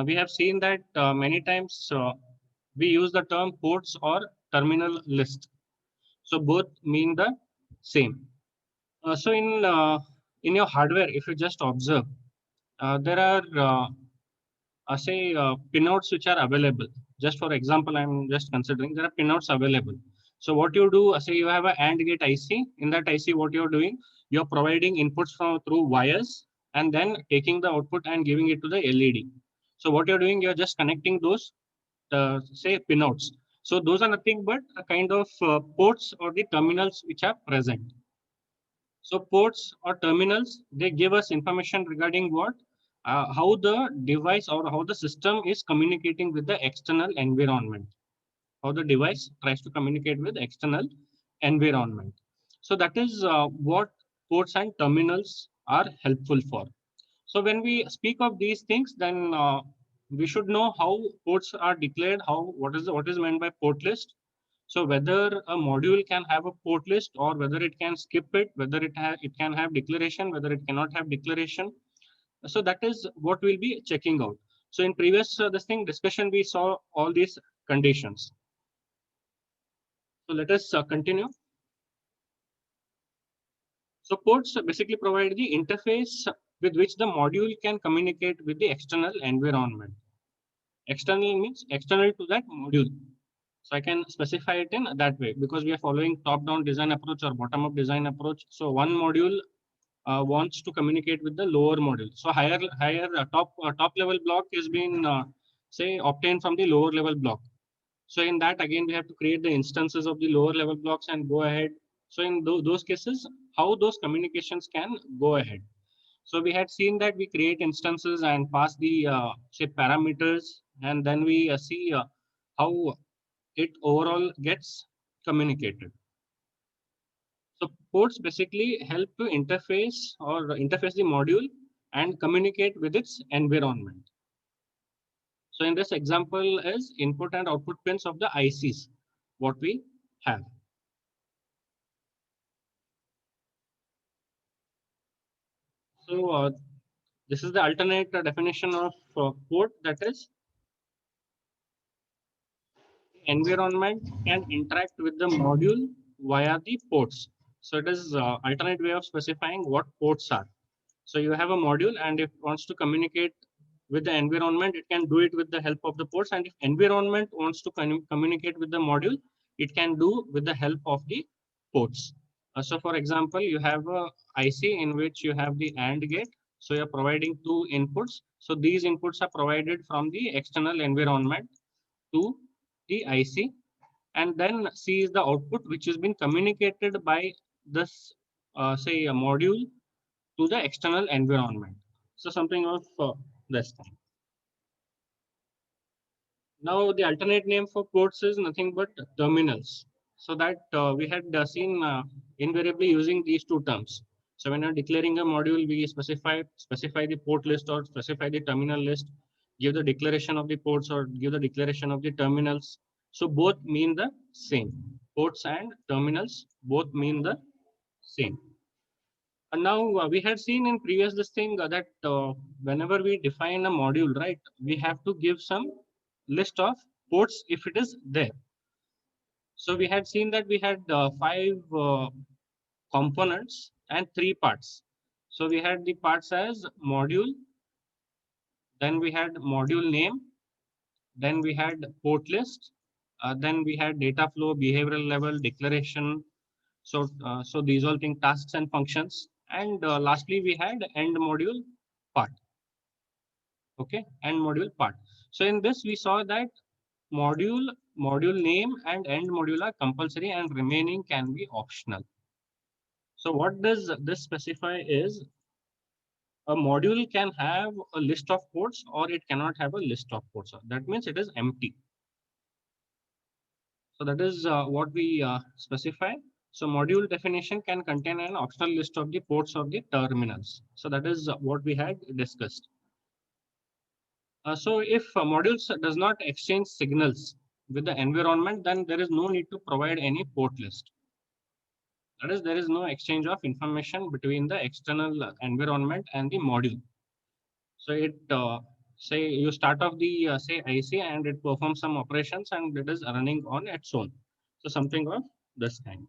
We have seen that many times we use the term ports or terminal list. So both mean the same. So in your hardware, if you just observe, there are say pinouts which are available. Just for example, I'm just considering there are pinouts available. So what you do, say you have a AND gate IC. In that IC, what you're doing, you're providing inputs from through wires and then taking the output and giving it to the LED. So what you're doing, you're just connecting those say pinouts. So those are nothing but a kind of ports or the terminals which are present. So ports or terminals, they give us information regarding what, how the device or how the system is communicating with the external environment. How the device tries to communicate with external environment. So that is what ports and terminals are helpful for. So when we speak of these things, then we should know how ports are declared. How what is meant by port list. So whether a module can have a port list or whether it can skip it, whether it can have declaration, whether it cannot have declaration. So that is what we'll be checking out. So in previous this thing discussion, we saw all these conditions. So let us continue. So ports basically provide the interface with which the module can communicate with the external environment. External means external to that module. So I can specify it in that way because we are following top-down design approach or bottom-up design approach. So one module wants to communicate with the lower module. So higher top level block is being say obtained from the lower level block. So in that again we have to create the instances of the lower level blocks and go ahead. So in those cases, how those communications can go ahead. So we had seen that we create instances and pass the say parameters, and then we see how it overall gets communicated. So ports basically help to interface the module and communicate with its environment. So in this example is input and output pins of the ICs, what we have. So this is the alternate definition of port, that is environment can interact with the module via the ports. So it is alternate way of specifying what ports are. So you have a module, and if it wants to communicate with the environment, it can do it with the help of the ports. And if environment wants to communicate with the module, it can do with the help of the ports. So for example, you have a IC in which you have the AND gate. So you're providing two inputs. So these inputs are provided from the external environment to the IC, and then C is the output which has been communicated by this say a module to the external environment. So something of this thing. Now the alternate name for ports is nothing but terminals. So that we had seen invariably using these two terms. So when you're declaring a module, we specify the port list or specify the terminal list, give the declaration of the ports or give the declaration of the terminals. So both mean the same. Ports and terminals both mean the same. And now we had seen in previous this thing that whenever we define a module, right, we have to give some list of ports if it is there. So we had seen that we had five components and three parts. So we had the parts as module, then we had module name, then we had port list, then we had data flow, behavioral level, declaration. So these all things, tasks and functions. And lastly, we had end module part. Okay, end module part. So in this, we saw that module, module name, and end module are compulsory, and remaining can be optional. So what does this specify is a module can have a list of ports or it cannot have a list of ports. That means it is empty. So that is what we specify. So module definition can contain an optional list of the ports of the terminals. So that is what we had discussed. So if modules does not exchange signals with the environment, then there is no need to provide any port list. That is, there is no exchange of information between the external environment and the module. So it say you start off the say IC and it performs some operations and it is running on its own. So something of this kind.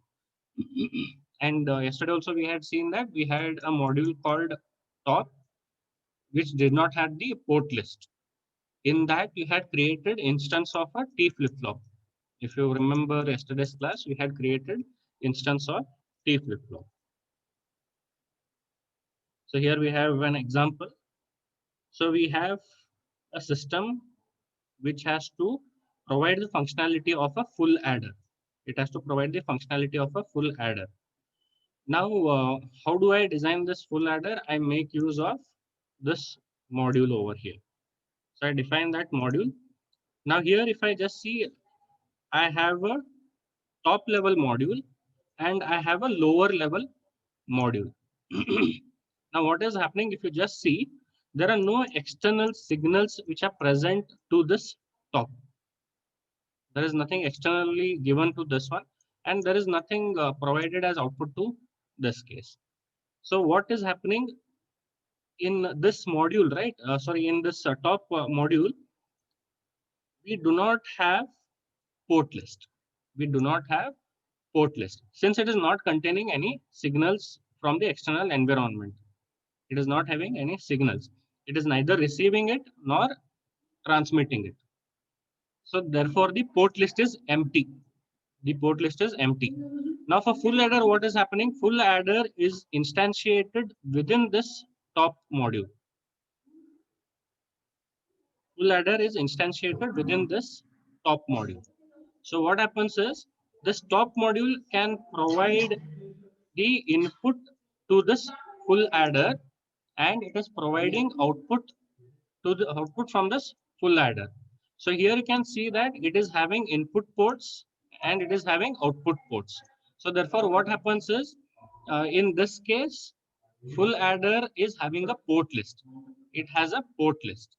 And yesterday also we had seen that we had a module called top, which did not have the port list. In that we had created instance of a T flip-flop. If you remember yesterday's class, we had created instance of T flip-flop. So here we have an example. So we have a system which has to provide the functionality of a full adder. It has to provide the functionality of a full adder. Now, how do I design this full adder? I make use of this module over here. So I define that module. Now here, if I just see, I have a top level module and I have a lower level module. Now, what is happening? If you just see, there are no external signals which are present to this top. There is nothing externally given to this one, and there is nothing provided as output to this case. So what is happening in this module, right? Sorry, in this top module, we do not have port list. We do not have port list since it is not containing any signals from the external environment. It is not having any signals. It is neither receiving it nor transmitting it. So therefore, the port list is empty. The port list is empty. Now for full adder, what is happening? Full adder is instantiated within this top module. Full adder is instantiated within this top module. So what happens is this top module can provide the input to this full adder and it is providing output to the output from this full adder. So here you can see that it is having input ports and it is having output ports. So therefore what happens is in this case, full adder is having a port list. It has a port list.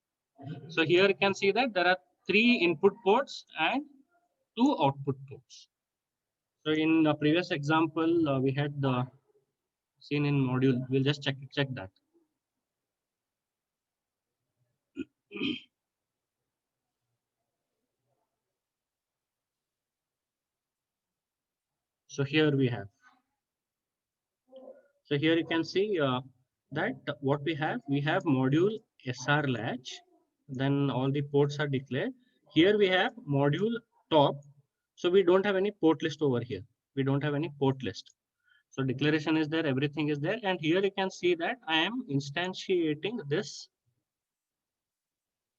So here you can see that there are 3 input ports and 2 output ports. So in the previous example, we had the seen in module. We'll just check that. So here we have. So here you can see that what we have module SR latch, then all the ports are declared. Here we have module top. So we don't have any port list over here. We don't have any port list. So declaration is there, everything is there. And here you can see that I am instantiating this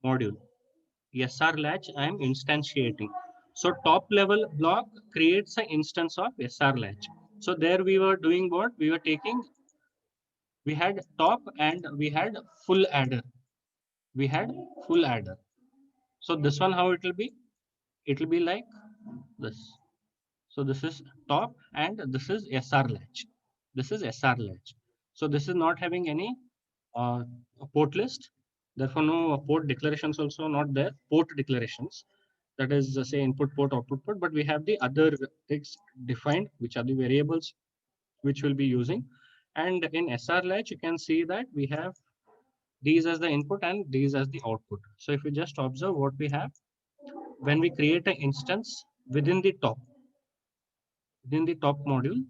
module. SR latch I am instantiating. So top level block creates an instance of SR latch. So there we were doing what? We were taking, we had top and we had full adder. We had full adder. So this one, how it will be? It will be like this. So this is top and this is SR latch. This is SR latch. So this is not having any port list. Therefore, no port declarations also not there. Port declarations, that is say input port, output port, but we have the other things defined, which are the variables which we'll be using. And in SR latch, you can see that we have these as the input and these as the output. So if you just observe what we have, when we create an instance within the top module,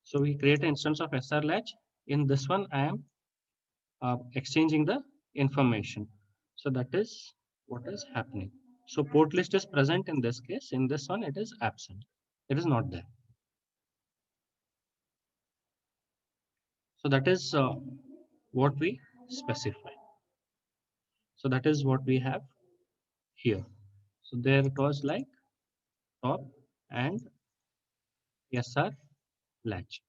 so we create an instance of SR latch. In this one, I am exchanging the information. So that is what is happening. So port list is present in this case. In this one, it is absent. It is not there. So that is what we specify. So that is what we have here. So there it was like top and SR latch.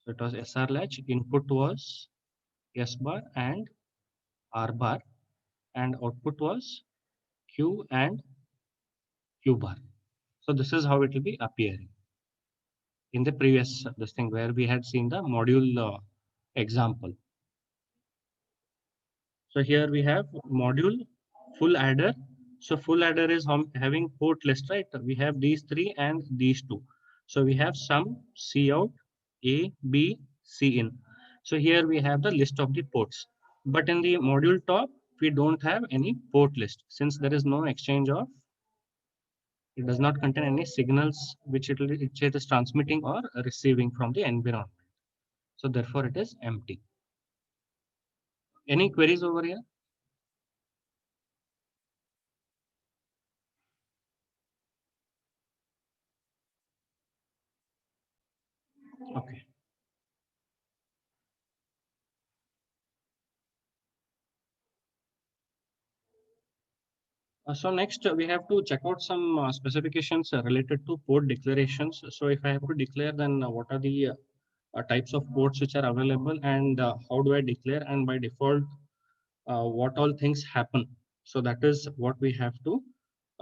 So it was SR latch. Input was S bar and R bar, and output was Q and Q bar. So this is how it will be appearing in the previous this thing where we had seen the module example. So here we have module full adder. So full adder is having port list, right? We have these 3 and these 2. So we have some C out, A, B, C in. So here we have the list of the ports. But in the module top, we don't have any port list, since there is no exchange of, it does not contain any signals which it is transmitting or receiving from the environment. So therefore it is empty. Any queries over here? Okay. So next we have to check out some specifications related to port declarations. So if I have to declare, then what are the types of ports which are available, and how do I declare, and by default what all things happen. So that is what we have to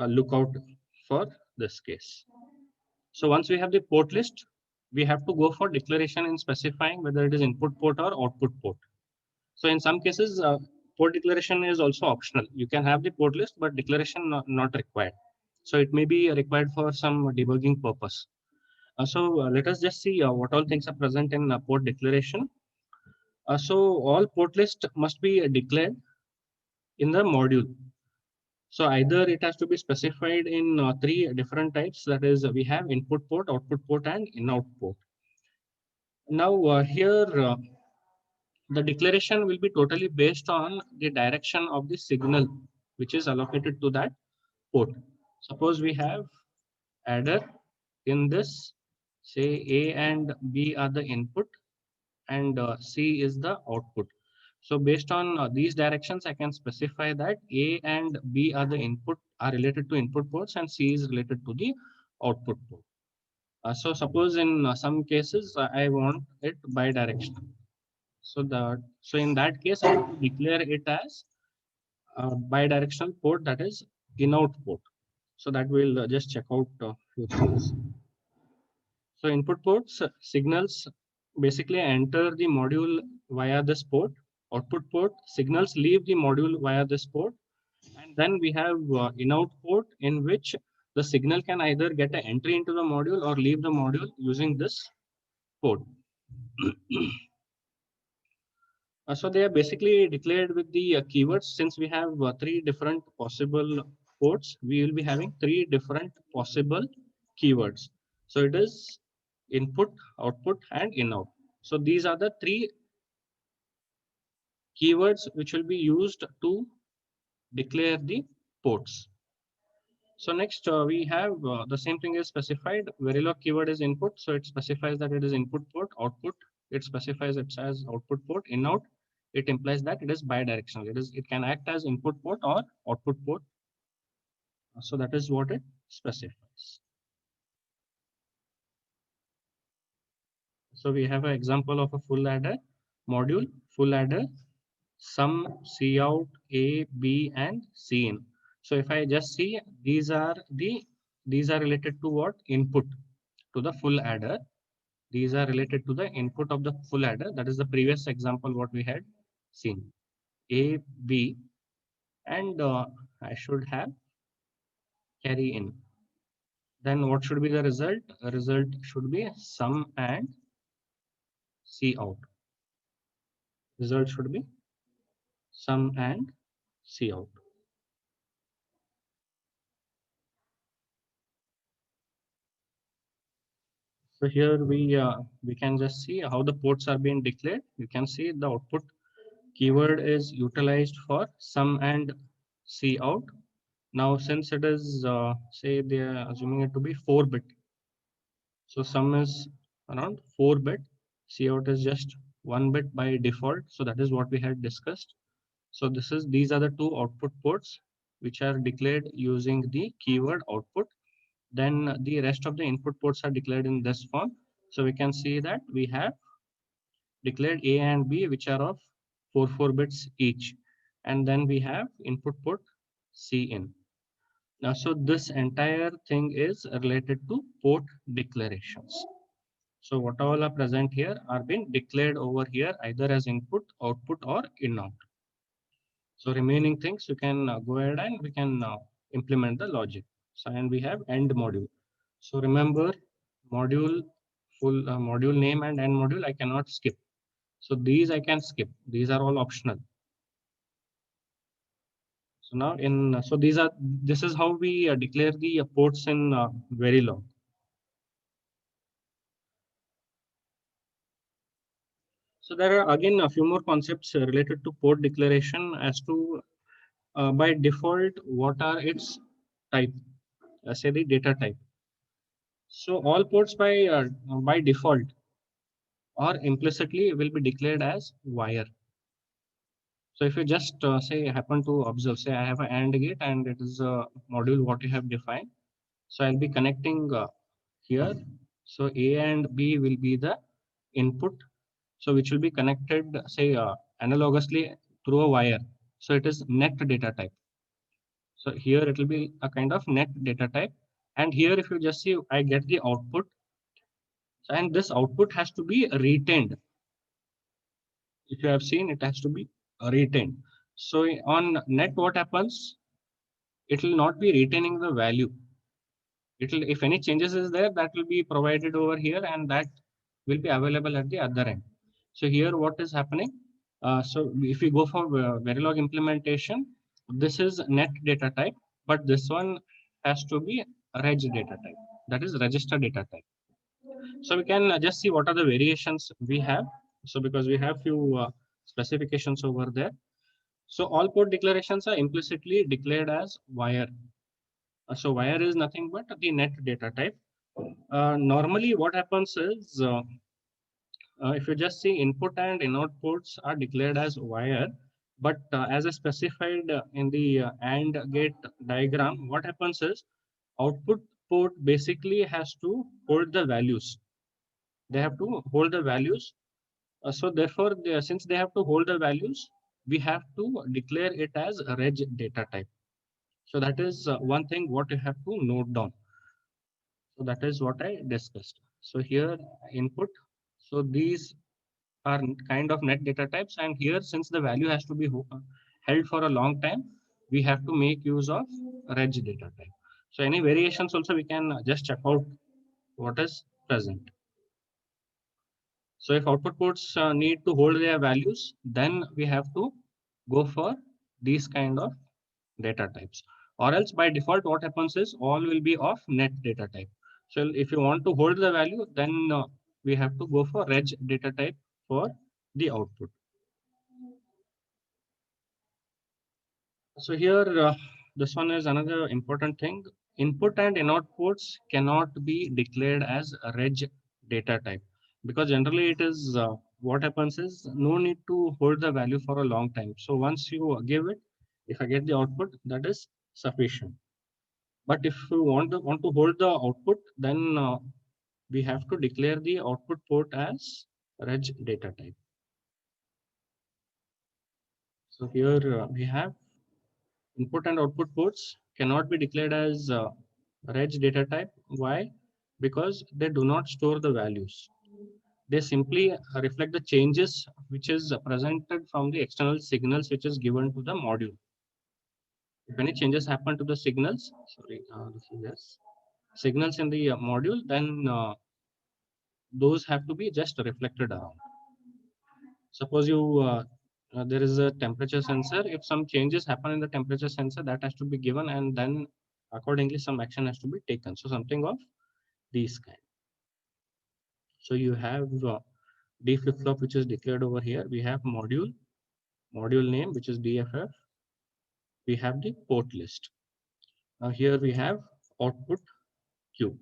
look out for this case. So once we have the port list, we have to go for declaration in specifying whether it is input port or output port. So in some cases, port declaration is also optional. You can have the port list, but declaration not required. So it may be required for some debugging purpose. So let us just see what all things are present in port declaration. So all port list must be declared in the module. So either it has to be specified in three different types. That is, we have input port, output port, and in-out port. Now here, the declaration will be totally based on the direction of the signal which is allocated to that port. Suppose we have adder in this, say A and B are the input, and C is the output. So based on these directions, I can specify that A and B are the input, are related to input ports, and C is related to the output port. So suppose in some cases I want it bidirectional. So in that case, I have to declare it as bidirectional port, that is in-out port. So that will just check out few things. So input ports signals basically enter the module via this port. Output port signals leave the module via this port. And then we have in-out port, in which the signal can either get an entry into the module or leave the module using this port. So they are basically declared with the keywords. Since we have three different possible ports, we will be having three different possible keywords. So it is input, output, and in-out. So these are the three keywords which will be used to declare the ports. So next we have the same thing is specified. Verilog keyword is input, so it specifies that it is input port. Output, it specifies it as output port. In-out, it implies that it is bidirectional. It can act as input port or output port. So that is what it specifies. So we have an example of a full adder module, full adder, sum, cout, A, B, and Cin. So if I just see, these are related to what? Input to the full adder. These are related to the input of the full adder. That is the previous example what we had seen. A, B, and I should have carry in. Then what should be the result? The result should be sum and cout. Result should be sum and cout. So here we can just see how the ports are being declared. You can see the output keyword is utilized for sum and cout. Now since it is say they are assuming it to be 4-bit. So sum is around 4-bit. Cout is just 1-bit by default. So that is what we had discussed. So these are the two output ports which are declared using the keyword output. Then the rest of the input ports are declared in this form. So we can see that we have declared A and B, which are of 4 bits each. And then we have input port Cin. Now, so this entire thing is related to port declarations. So what all are present here are being declared over here either as input, output, or in-out. So remaining things you can go ahead and we can implement the logic. So and we have end module. So remember module full module name and end module I cannot skip. So these I can skip. These are all optional. So now this is how we declare the ports in Verilog. So there are again a few more concepts related to port declaration as to by default what are its type, say the data type. So all ports by default or implicitly will be declared as wire. So if you just say happen to observe, say I have an AND gate and it is a module what you have defined. So I'll be connecting here. So A and B will be the input. So which will be connected, say analogously through a wire. So it is net data type. So here it will be a kind of net data type. And here if you just see, I get the output. And this output has to be retained. If you have seen, it has to be retained. So on net, what happens? It will not be retaining the value. It will, if any changes is there, that will be provided over here, and that will be available at the other end. So here, what is happening? So if we go for Verilog implementation, this is net data type, but this one has to be reg data type. That is register data type. So we can just see what are the variations we have. So because we have few specifications over there. So all port declarations are implicitly declared as wire. So wire is nothing but the net data type. Normally what happens is if you just see input and input ports are declared as wire, but as I specified in the AND gate diagram, what happens is output port basically has to hold the values. They have to hold the values. So therefore, since they have to hold the values, we have to declare it as a reg data type. So that is one thing what you have to note down. So that is what I discussed. So here input. So these are kind of net data types. And here, since the value has to be held for a long time, we have to make use of reg data type. So any variations also we can just check out what is present. So if output ports need to hold their values, then we have to go for these kind of data types. Or else by default, what happens is all will be of net data type. So if you want to hold the value, then we have to go for reg data type for the output. So here, this one is another important thing. Input and input ports cannot be declared as a reg data type because generally it is what happens is no need to hold the value for a long time. So once you give it, if I get the output, that is sufficient. But if you want to hold the output, then we have to declare the output port as reg data type. So here we have input and output ports cannot be declared as reg data type. Why? Because they do not store the values. They simply reflect the changes which is presented from the external signals which is given to the module. If any changes happen to the signals, sorry, this is yes, signals in the module, then those have to be just reflected around. Suppose you there is a temperature sensor. If some changes happen in the temperature sensor, that has to be given, and then accordingly some action has to be taken. So something of these kind. So you have D flip flop which is declared over here. We have module name which is DFF. We have the port list. Now here we have output Q,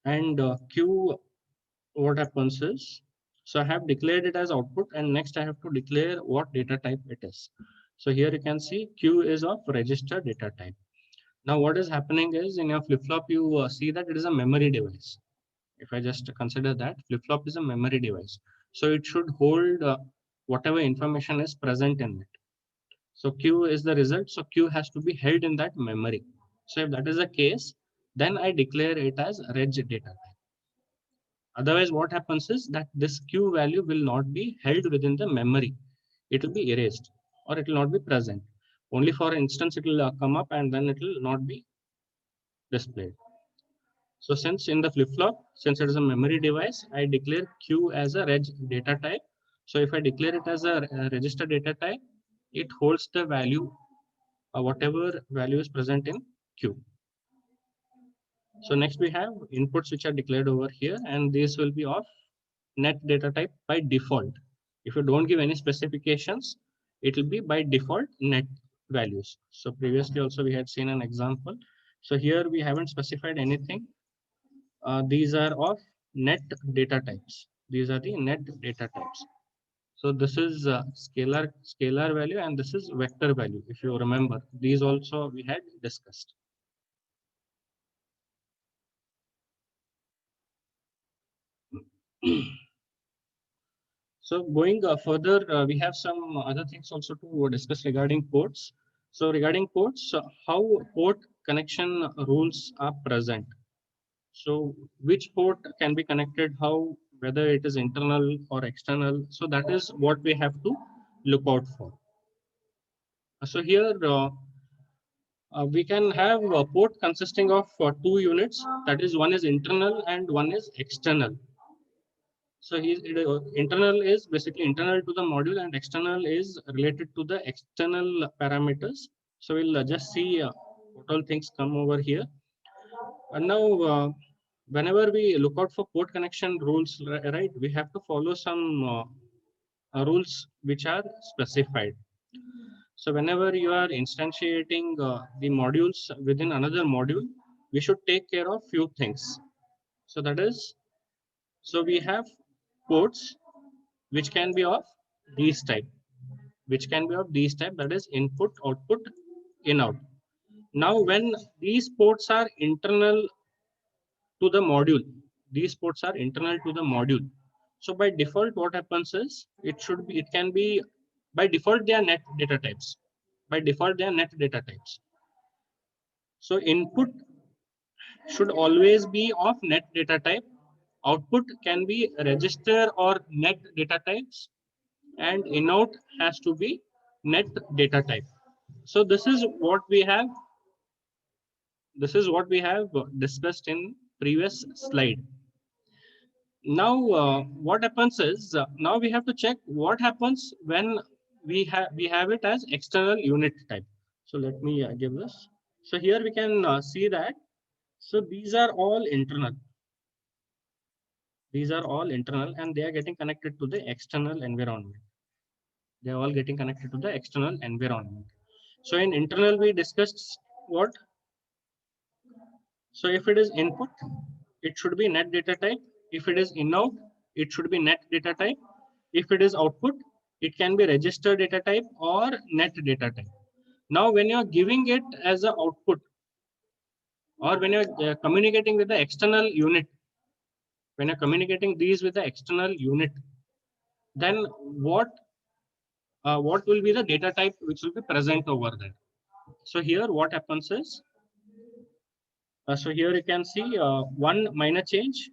and Q. What happens is, so I have declared it as output, and next I have to declare what data type it is. So here you can see Q is of register data type. Now what is happening is in your flip-flop, you see that it is a memory device. If I just consider that flip-flop is a memory device. So it should hold whatever information is present in it. So Q is the result. So Q has to be held in that memory. So if that is the case, then I declare it as reg data type. Otherwise, what happens is that this Q value will not be held within the memory. It will be erased or it will not be present. Only for instance, it will come up and then it will not be displayed. So since in the flip-flop, since it is a memory device, I declare Q as a reg data type. So if I declare it as a register data type, it holds the value whatever value is present in Q. So next we have inputs which are declared over here, and these will be of net data type by default. If you don't give any specifications, it will be by default net values. So previously also we had seen an example. So here we haven't specified anything. These are of net data types. These are the net data types. So this is scalar value, and this is vector value. If you remember, these also we had discussed. So going further, we have some other things also to discuss regarding ports. So regarding ports, how port connection rules are present. So which port can be connected, how, whether it is internal or external. So that is what we have to look out for. So here we can have a port consisting of two units. That is, one is internal and one is external. So internal is basically internal to the module, and external is related to the external parameters. So we'll just see what all things come over here. And now, whenever we look out for port connection rules, right, we have to follow some rules which are specified. So whenever you are instantiating the modules within another module, we should take care of few things. So that is, so we have ports which can be of these type, that is input, output, in, out. Now when these ports are internal to the module, so by default what happens is, it can be, by default they are net data types. So input should always be of net data type, output can be register or net data types, and in-out has to be net data type. So this is what we have discussed in previous slide. Now what happens is, now we have to check what happens when we have it as external unit type. So let me give this. So here we can see that, so these are all internal, and they are getting connected to the external environment. They are all getting connected to the external environment. So in internal we discussed what. So if it is input, it should be net data type. If it is in-out, it should be net data type. If it is output, it can be register data type or net data type. Now, when you're giving it as an output, or when you're communicating with the external unit, then what will be the data type which will be present over there? So here, what happens is, so here you can see one minor change.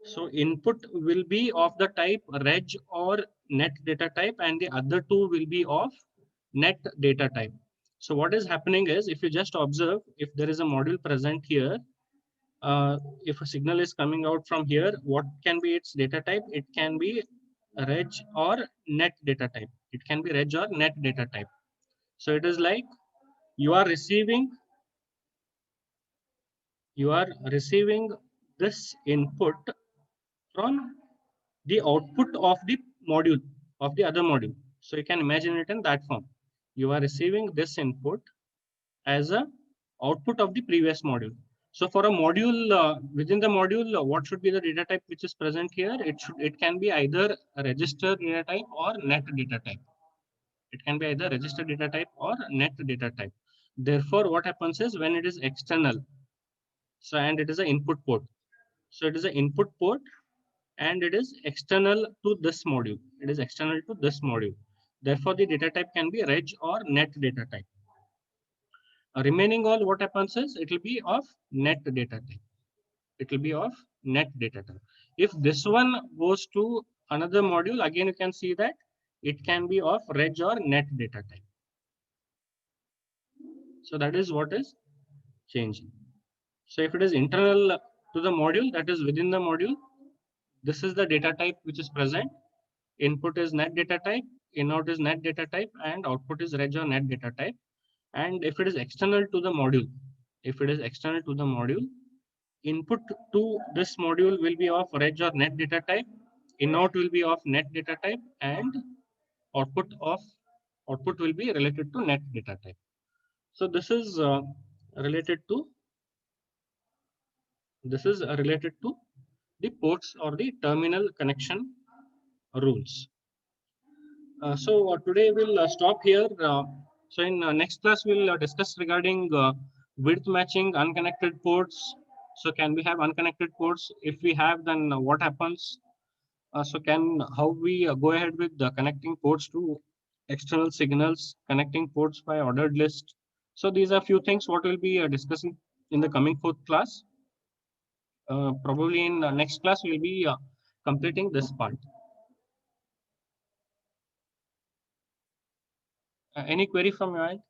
So input will be of the type reg or net data type, and the other two will be of net data type. So what is happening is, if you just observe, if there is a module present here, if a signal is coming out from here, what can be its data type? It can be reg or net data type. So it is like you are receiving this input from the output of the module, of the other module. So you can imagine it in that form. You are receiving this input as a output of the previous module. So for a module, within the module, what should be the data type which is present here? It can be either a register data type or net data type. Therefore, what happens is, when it is external, so and it is an input port. So it is an input port, and it is external to this module. Therefore, the data type can be reg or net data type. Remaining all, what happens is, it will be of net data type. If this one goes to another module, again you can see that it can be of reg or net data type. So that is what is changing. So if it is internal to the module, that is within the module, this is the data type which is present. Input is net data type. input is net data type and output is reg or net data type. And if it is external to the module, input to this module will be of reg or net data type, input will be of net data type, and output will be related to net data type. So this is related to the ports or the terminal connection rules. So today we'll stop here. So in next class we'll discuss regarding width matching unconnected ports. So can we have unconnected ports? If we have, then what happens? So how we go ahead with connecting ports to external signals, connecting ports by ordered list. So these are few things what we'll be discussing in the coming fourth class. Probably in next class we'll be completing this part. Any query from your end?